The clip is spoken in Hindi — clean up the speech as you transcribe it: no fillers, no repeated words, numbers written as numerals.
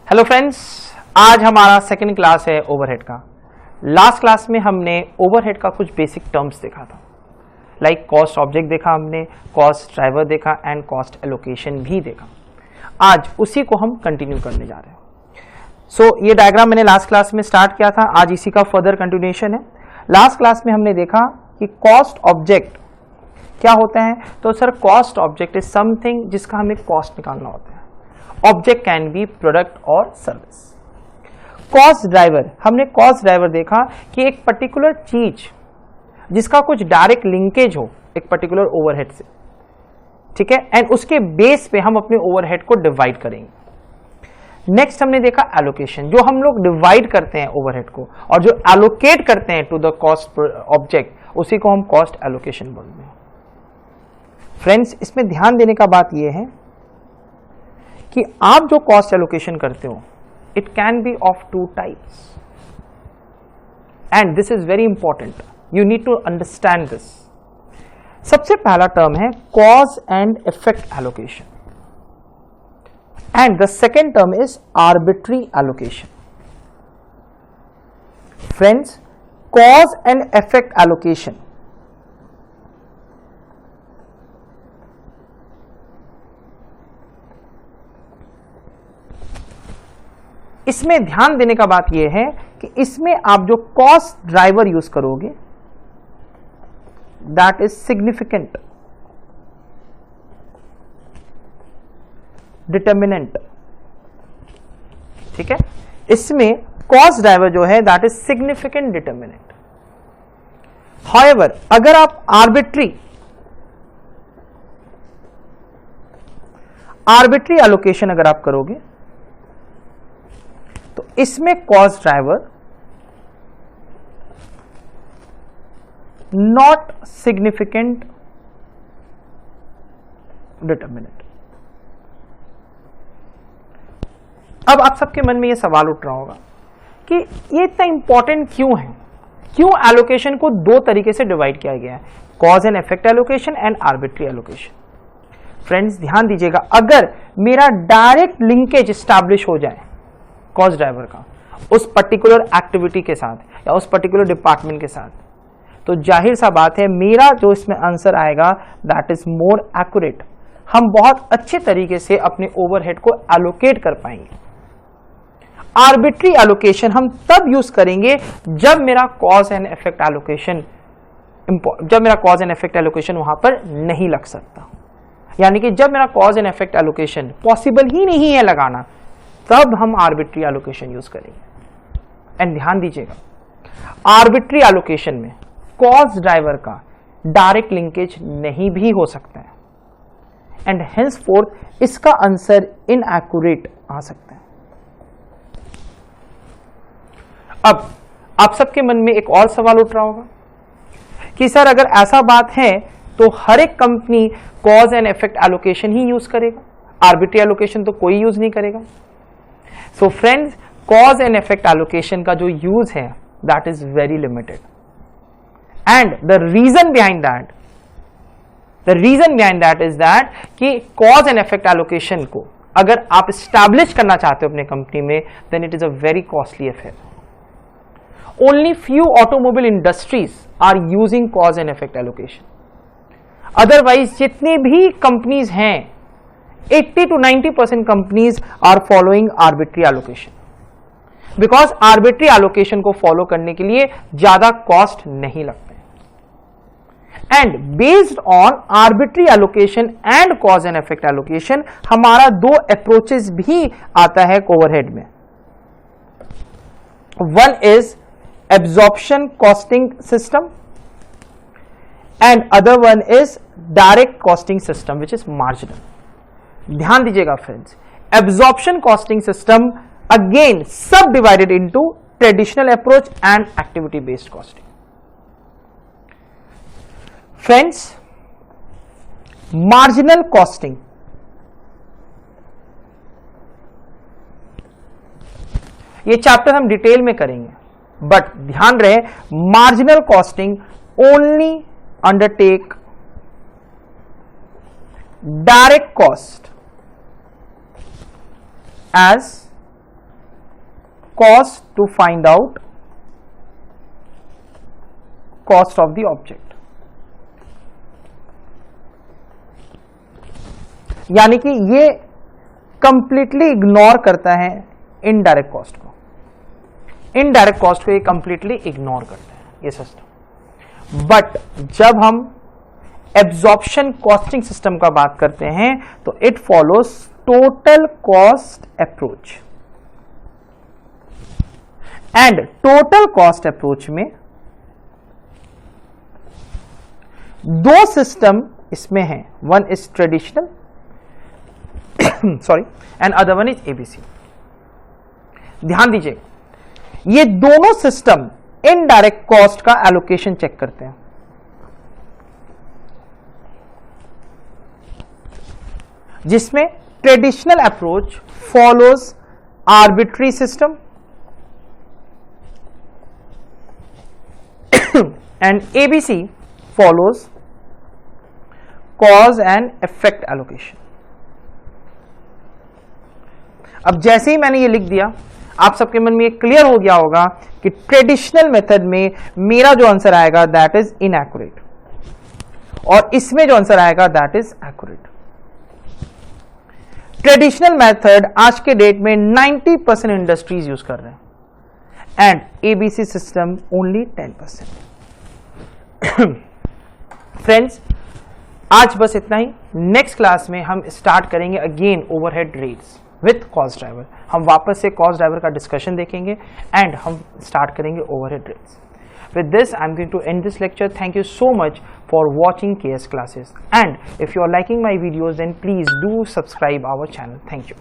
हेलो फ्रेंड्स, आज हमारा सेकंड क्लास है ओवरहेड का। लास्ट क्लास में हमने ओवरहेड का कुछ बेसिक टर्म्स देखा था, लाइक कॉस्ट ऑब्जेक्ट देखा हमने, कॉस्ट ड्राइवर देखा एंड कॉस्ट एलोकेशन भी देखा। आज उसी को हम कंटिन्यू करने जा रहे हैं। ये डायग्राम मैंने लास्ट क्लास में स्टार्ट किया था, आज इसी का फर्दर कंटिन्यूएशन है। लास्ट क्लास में हमने देखा कि कॉस्ट ऑब्जेक्ट क्या होता है। तो sir, cost object is something जिसका हमें कॉस्ट निकालना होता है। ऑब्जेक्ट कैन बी प्रोडक्ट और सर्विस। कॉस्ट ड्राइवर, हमने कॉस्ट ड्राइवर देखा कि एक पर्टिकुलर चीज जिसका कुछ डायरेक्ट लिंकेज हो एक पर्टिकुलर ओवरहेड से, ठीक है, एंड उसके बेस पे हम अपने ओवरहेड को डिवाइड करेंगे। नेक्स्ट हमने देखा एलोकेशन, जो हम लोग डिवाइड करते हैं ओवरहेड को और जो एलोकेट करते हैं टू द कॉस्ट ऑब्जेक्ट, उसी को हम कॉस्ट एलोकेशन बोलते हैं। फ्रेंड्स, इसमें ध्यान देने का बात यह है कि आप जो कॉस्ट एलोकेशन करते हो, it can be of two types and this is very important, you need to understand this. सबसे पहला टर्म है cause and effect allocation and the second term is arbitrary allocation. Friends, cause and effect allocation इसमें ध्यान देने का बात यह है कि इसमें आप जो कॉस्ट ड्राइवर यूज करोगे, दैट इज सिग्निफिकेंट डिटर्मिनेंट, ठीक है। इसमें कॉस्ट ड्राइवर जो है that is significant determinant. However, अगर आप आर्बिट्री एलोकेशन अगर आप करोगे तो इसमें cost driver not significant determinant. अब आप सबके मन में यह सवाल उठ रहा होगा कि ये इतना इंपॉर्टेंट क्यों है, क्यों एलोकेशन को दो तरीके से डिवाइड किया गया है, cause and effect allocation and arbitrary allocation. Friends, ध्यान दीजिएगा, अगर मेरा डायरेक्ट लिंकेज स्टैब्लिश हो जाए कॉस्ट ड्राइवर का उस पर्टिकुलर एक्टिविटी के साथ या उस पर्टिकुलर डिपार्टमेंट के साथ, तो जाहिर सा बात है मेरा जो इसमें आंसर आएगा दैट इज मोर एक्यूरेट। हम बहुत अच्छे तरीके से अपने ओवरहेड को एलोकेट कर पाएंगे। आर्बिट्री एलोकेशन हम तब यूज करेंगे जब मेरा कॉज एंड इफेक्ट एलोकेशन वहां पर नहीं लग सकता, यानी कि जब मेरा cause and effect allocation possible ही नहीं है लगाना, तब हम आर्बिट्री एलोकेशन यूज करेंगे। एंड ध्यान दीजिएगा, आर्बिट्री एलोकेशन में कॉस्ट ड्राइवर का डायरेक्ट लिंकेज नहीं भी हो सकता है एंड हेंसफोर्थ इसका आंसर इनएक्यूरेट आ सकता है। अब आप सबके मन में एक और सवाल उठ रहा होगा कि सर, अगर ऐसा बात है तो हर एक company cause and effect allocation ही यूज करेगा, आर्बिट्री एलोकेशन तो कोई यूज नहीं करेगा। So friends, cause and effect allocation का जो यूज है that is very limited and the reason behind that is that कि कॉज एंड इफेक्ट एलोकेशन को अगर आप स्टैब्लिश करना चाहते हो अपने कंपनी में, then it is a very costly affair. Only few automobile industries are using cause and effect allocation. Otherwise जितनी भी कंपनीज हैं, 80 to 90% companies are following arbitrary allocation, because arbitrary allocation को फॉलो करने के लिए ज्यादा कॉस्ट नहीं लगते। And based on arbitrary allocation and cause and effect allocation हमारा दो अप्रोचेस भी आता है ओवरहेड में। One is absorption costing system and other one is direct costing system which is marginal. ध्यान दीजिएगा friends, absorption costing system again subdivided into traditional approach and activity based costing. Friends, marginal costing ये चैप्टर हम डिटेल में करेंगे, बट ध्यान रहे marginal costing only undertake direct cost as cost to find out cost of the object. यानी कि ये कंप्लीटली इग्नोर करता है इनडायरेक्ट कॉस्ट को, इनडायरेक्ट कॉस्ट को ये कंप्लीटली इग्नोर करता है ये सिस्टम। बट जब हम एब्जॉर्प्शन कॉस्टिंग सिस्टम का बात करते हैं तो it follows total cost approach, and total cost approach में दो सिस्टम इसमें हैं, one is traditional sorry and other one is ABC. ध्यान दीजिए, ये दोनों सिस्टम इनडायरेक्ट कॉस्ट का एलोकेशन चेक करते हैं। जिसमें traditional approach follows arbitrary system and ABC follows cause and effect allocation. अब जैसे ही मैंने ये लिख दिया, आप सबके मन में ये क्लियर हो गया होगा कि ट्रेडिशनल मेथड में मेरा जो आंसर आएगा दैट इज इनएक्यूरेट, और इसमें जो आंसर आएगा that is accurate. Traditional method आज के डेट में 90% इंडस्ट्रीज यूज कर रहे हैं and ABC system only 10%। Friends, आज बस इतना ही। नेक्स्ट क्लास में हम स्टार्ट करेंगे again overhead rates with cost driver. हम वापस से कॉस्ट ड्राइवर का डिस्कशन देखेंगे एंड हम स्टार्ट करेंगे overhead rates. With this, I'm going to end this lecture. Thank you so much for watching KS classes. And if you are liking my videos, then please do subscribe our channel. Thank you.